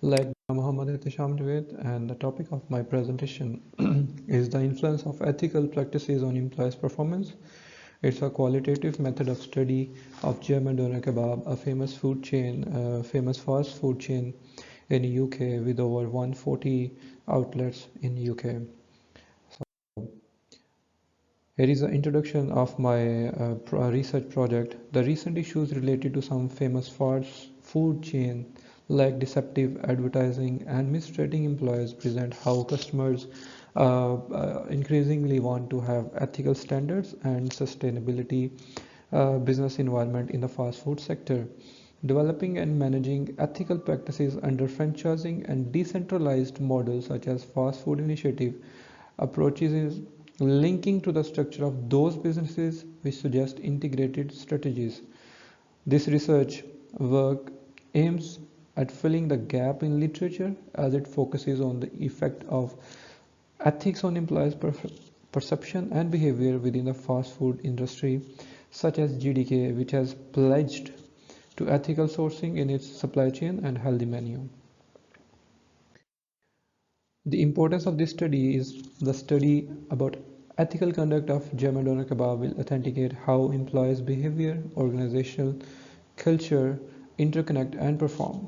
Like Muhammad Ihtisham Javed, and the topic of my presentation is the influence of ethical practices on employees' performance. It's a qualitative method of study of German doner kebab, a famous fast food chain in UK with over 140 outlets in UK. Here is an introduction of my research project. The recent issues related to some famous fast food chain like deceptive advertising and mistreating employees present how customers increasingly want to have ethical standards and sustainability business environment in the fast food sector. Developing and managing ethical practices under franchising and decentralized models such as fast food initiative approaches is linking to the structure of those businesses which suggest integrated strategies. This research work aims at filling the gap in literature as it focuses on the effect of ethics on employees' perception and behavior within the fast food industry, such as GDK, which has pledged to ethical sourcing in its supply chain and healthy menu. The importance of this study is the study about ethical conduct of German doner kebab will authenticate how employees' behavior, organizational culture interconnect and perform.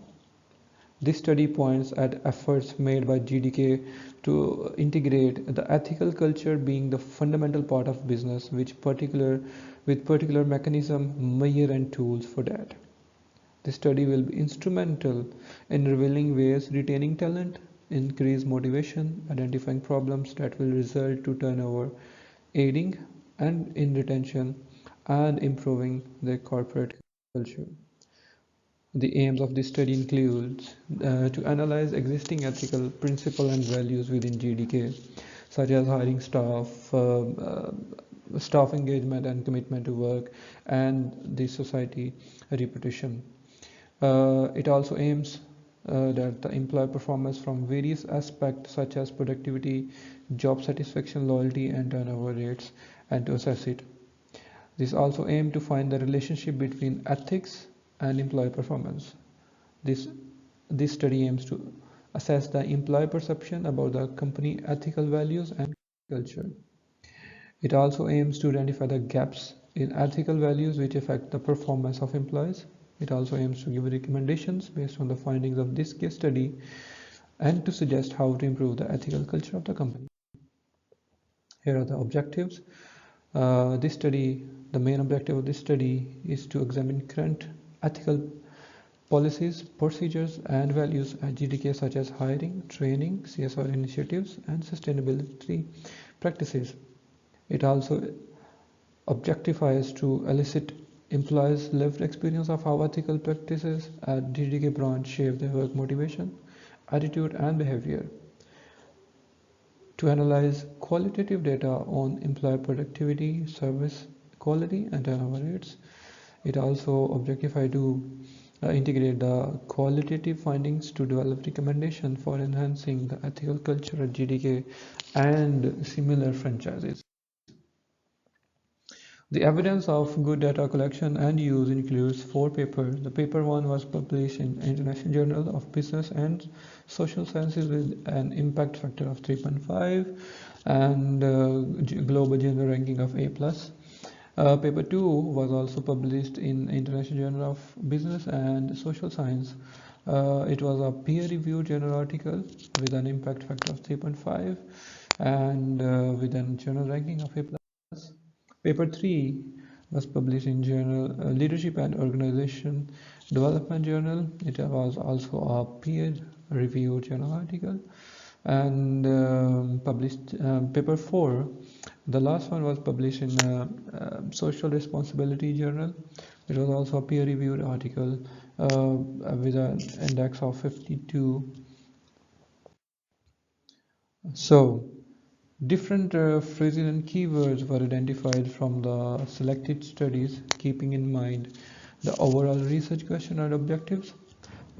This study points at efforts made by GDK to integrate the ethical culture being the fundamental part of business, with particular mechanism, measure and tools for that. This study will be instrumental in revealing ways retaining talent, increase motivation, identifying problems that will result to turnover, aiding and in retention, and improving the corporate culture. The aims of this study includes to analyze existing ethical principles and values within GDK, such as hiring staff, staff engagement and commitment to work, and the society reputation. It also aims that the employee performance from various aspects such as productivity, job satisfaction, loyalty, and turnover rates, and to assess it. This also aims to find the relationship between ethics and employee performance. This, this study aims to assess the employee perception about the company ethical values and culture. It also aims to identify the gaps in ethical values which affect the performance of employees. It also aims to give recommendations based on the findings of this case study and to suggest how to improve the ethical culture of the company. Here are the objectives. The main objective of this study is to examine current ethical policies, procedures, and values at GDK such as hiring, training, CSR initiatives, and sustainability practices. It also objectifies to elicit employees' lived experience of how ethical practices at GDK branch shape their work motivation, attitude, and behavior. To analyze qualitative data on employee productivity, service quality, and turnover rates. It also objectifies to integrate the qualitative findings to develop recommendation for enhancing the ethical culture at GDK and similar franchises. The evidence of good data collection and use includes 4 papers. The paper 1 was published in International Journal of Business and Social Sciences with an impact factor of 3.5 and global general ranking of A+. Paper 2 was also published in International Journal of Business and Social Science. It was a peer-reviewed journal article with an impact factor of 3.5 and with a journal ranking of A+. Paper 3 was published in journal Leadership and Organization Development Journal. It was also a peer-reviewed journal article and published paper 4. The last one was published in Social Responsibility Journal. It was also a peer-reviewed article with an index of 52. So different phrases and keywords were identified from the selected studies, keeping in mind the overall research question and objectives.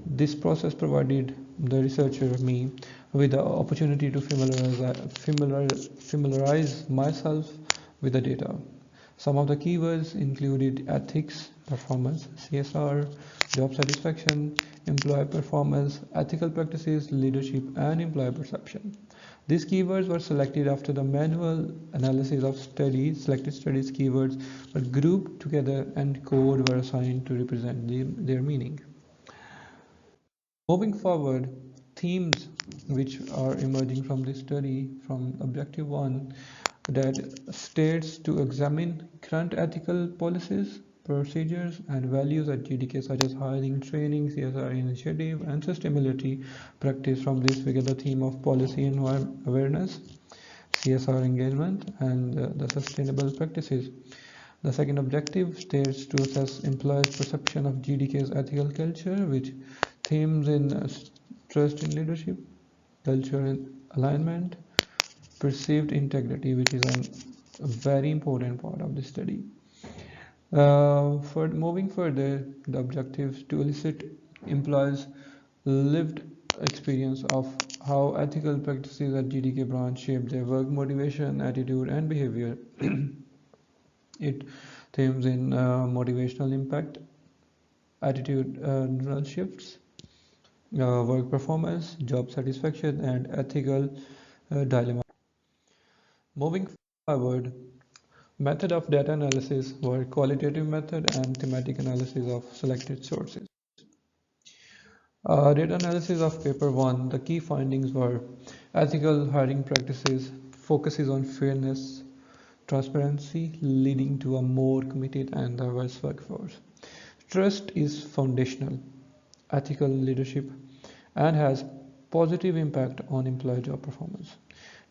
This process provided the researcher me with the opportunity to familiarize myself with the data. Some of the keywords included ethics, performance, CSR, job satisfaction, employee performance, ethical practices, leadership, and employee perception. These keywords were selected after the manual analysis of studies. Selected studies keywords were grouped together and code were assigned to represent their meaning. Moving forward, themes which are emerging from this study from objective 1 that states to examine current ethical policies, procedures, and values at GDK such as hiring, training, CSR initiative, and sustainability practice. From this we get the theme of policy and awareness, CSR engagement, and the sustainable practices. The second objective states to assess employees' perception of GDK's ethical culture, which themes in trust in leadership, culture and alignment, perceived integrity, which is a very important part of the study. For moving further, the objectives to elicit employees' lived experience of how ethical practices at GDK branch shape their work motivation, attitude, and behavior. It themes in motivational impact, attitude shifts, work performance, job satisfaction, and ethical dilemma. Moving forward, method of data analysis were qualitative method and thematic analysis of selected sources. Data analysis of paper 1, the key findings were ethical hiring practices focuses on fairness, transparency, leading to a more committed and diverse workforce. Trust is foundational, ethical leadership, and has positive impact on employee job performance.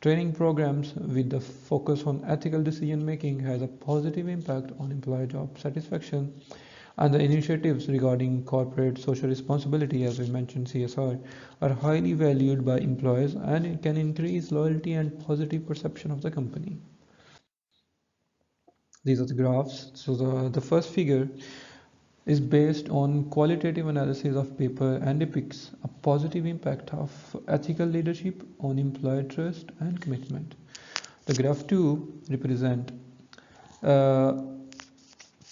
Training programs with the focus on ethical decision making has a positive impact on employee job satisfaction, and the initiatives regarding corporate social responsibility, as we mentioned CSR, are highly valued by employees and it can increase loyalty and positive perception of the company. These are the graphs. So the first figure is based on qualitative analysis of paper and depicts a positive impact of ethical leadership on employee trust and commitment. The graph 2 represent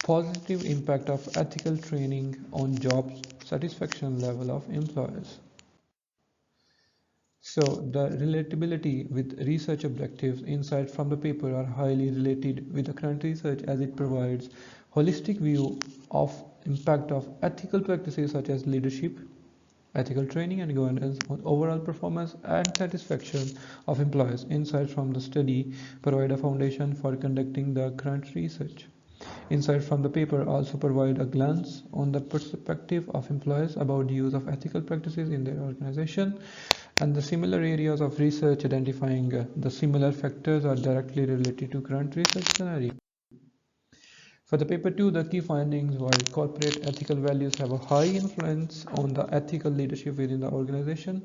positive impact of ethical training on job satisfaction level of employees. So the relatability with research objectives, insights from the paper are highly related with the current research as it provides holistic view of impact of ethical practices such as leadership, ethical training and governance on overall performance and satisfaction of employees. Insights from the study provide a foundation for conducting the current research. Insights from the paper also provide a glance on the perspective of employees about the use of ethical practices in their organization, and the similar areas of research identifying the similar factors are directly related to current research scenario. For the paper 2, the key findings were corporate ethical values have a high influence on the ethical leadership within the organization.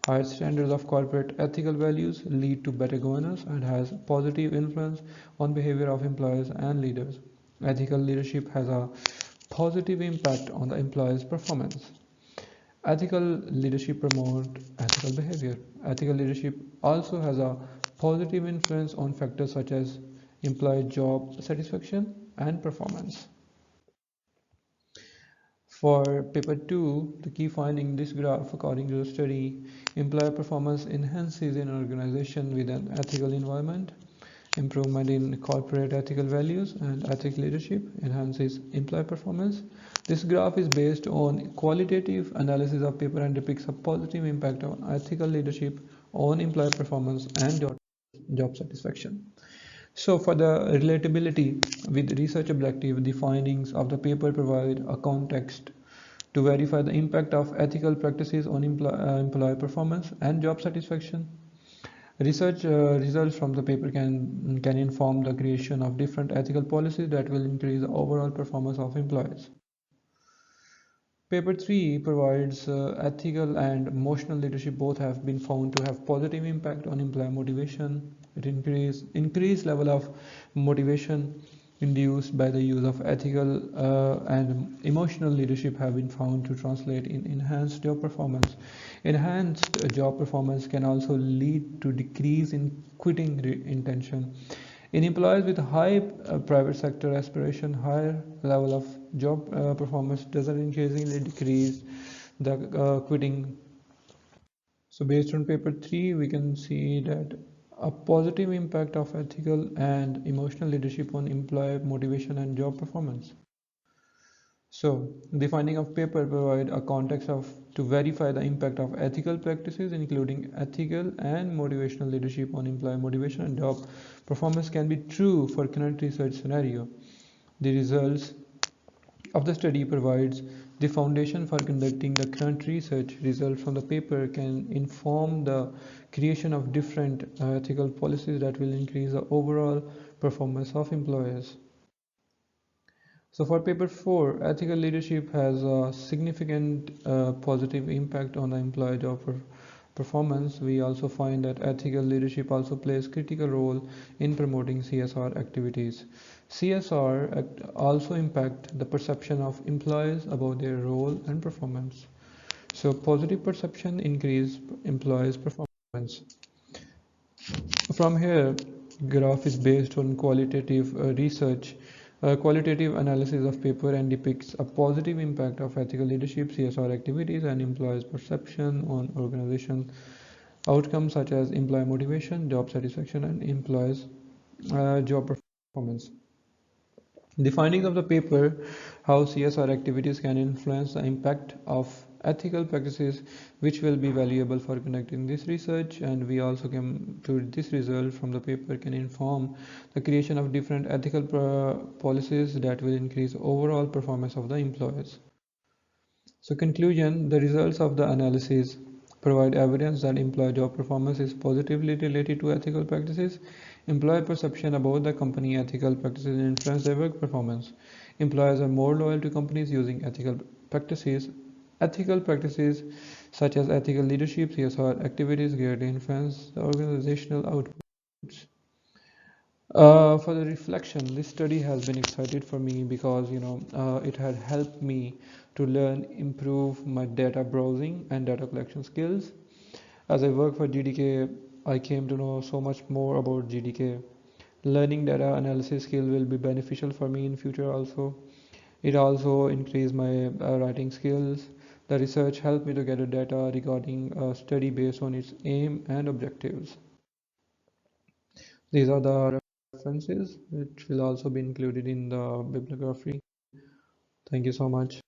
Higher standards of corporate ethical values lead to better governance and has positive influence on behavior of employees and leaders. Ethical leadership has a positive impact on the employee's performance. Ethical leadership promotes ethical behavior. Ethical leadership also has a positive influence on factors such as employee job satisfaction and performance. For paper 2, the key finding in this graph, according to the study, employee performance enhances in an organization with an ethical environment. Improvement in corporate ethical values and ethical leadership enhances employee performance. This graph is based on qualitative analysis of paper and depicts a positive impact on ethical leadership on employee performance and job satisfaction. So for the relatability with research objective, the findings of the paper provide a context to verify the impact of ethical practices on employee performance and job satisfaction. Research results from the paper can inform the creation of different ethical policies that will increase the overall performance of employees. Paper 3 provides ethical and emotional leadership both have been found to have positive impact on employee motivation. It increased level of motivation induced by the use of ethical and emotional leadership have been found to translate in enhanced job performance. Enhanced job performance can also lead to decrease in quitting intention. In employees with high private sector aspiration, higher level of job performance doesn't increasingly decrease the quitting. So based on paper 3, we can see that a positive impact of ethical and emotional leadership on employee motivation and job performance. So the finding of paper provide a context of to verify the impact of ethical practices, including ethical and motivational leadership on employee motivation and job performance can be true for current research scenario. The results of the study provides the foundation for conducting the current research. Results from the paper can inform the creation of different ethical policies that will increase the overall performance of employers. So for paper 4, ethical leadership has a significant positive impact on the employee job performance. We also find that ethical leadership also plays critical role in promoting CSR activities. CSR also impact the perception of employees about their role and performance. So positive perception increase employees' performance. From here, graph is based on qualitative research, qualitative analysis of paper and depicts a positive impact of ethical leadership, CSR activities, and employees' perception on organization outcomes such as employee motivation, job satisfaction, and employees' job performance. The findings of the paper, how CSR activities can influence the impact of ethical practices, which will be valuable for conducting this research, and we also came to this result from the paper can inform the creation of different ethical policies that will increase overall performance of the employers. So conclusion, the results of the analysis provide evidence that employee job performance is positively related to ethical practices. Employee perception about the company ethical practices influence their work performance. Employees are more loyal to companies using ethical practices. Ethical practices such as ethical leadership, CSR activities greatly influence the organizational outputs. For the reflection, this study has been excited for me because it had helped me to learn, improve my data browsing and data collection skills. As I work for GDK, I came to know so much more about GDK. Learning data analysis skill will be beneficial for me in future also. It also increased my writing skills. The research helped me to gather data regarding a study based on its aim and objectives. These are the references which will also be included in the bibliography. Thank you so much.